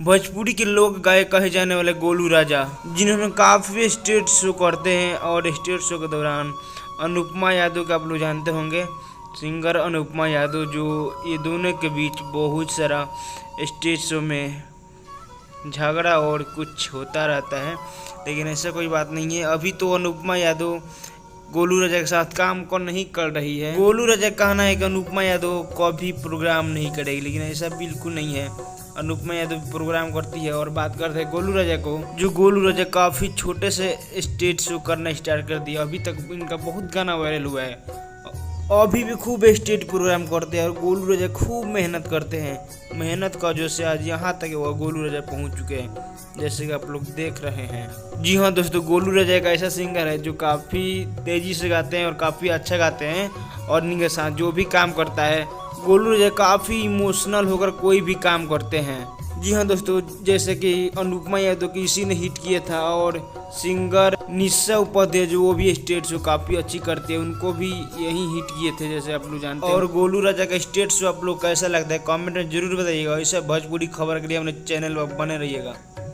भोजपुरी के लोक गायक कहे जाने वाले गोलू राजा, जिन्होंने काफ़ी स्टेज शो करते हैं और स्टेज शो के दौरान अनुपमा यादव को आप लोग जानते होंगे, सिंगर अनुपमा यादव, जो ये दोनों के बीच बहुत सारा स्टेज शो में झगड़ा और कुछ होता रहता है। लेकिन ऐसा कोई बात नहीं है। अभी तो अनुपमा यादव गोलू राजा के साथ काम को नहीं कर रही है। गोलू राजा का कहना है कि अनुपमा यादव कभी प्रोग्राम नहीं करेगी, लेकिन ऐसा बिल्कुल नहीं है। अनुपमा यादव प्रोग्राम करती है। और बात करते हैं गोलू राजा को, जो गोलू राजा काफ़ी छोटे से स्टेज शो करना स्टार्ट कर दिया। अभी तक इनका बहुत गाना वायरल हुआ है। अभी भी खूब स्टेज प्रोग्राम करते हैं और गोलू राजा खूब मेहनत करते हैं। मेहनत का वजह से आज यहाँ तक वह गोलू राजा पहुँच चुके हैं, जैसे कि आप लोग देख रहे हैं। जी हाँ दोस्तों, गोलू राजा एक ऐसा सिंगर है जो काफ़ी तेज़ी से गाते हैं और काफ़ी अच्छा गाते हैं। और इनके साथ जो भी काम करता है, गोलू राजा काफ़ी इमोशनल होकर कोई भी काम करते हैं। जी हाँ दोस्तों, जैसे कि अनुपमा यादव की इसी ने हिट किया था, और सिंगर निशा उपाध्याय जो वो भी स्टेज शो काफ़ी अच्छी करते हैं, उनको भी यही हिट किए थे, जैसे आप लोग जानते हैं। और गोलू राजा का स्टेज शो आप लोग कैसा लगता है कमेंट में जरूर बताइएगा। ऐसे भोजपुरी खबर के लिए अपने चैनल पर बने रहिएगा।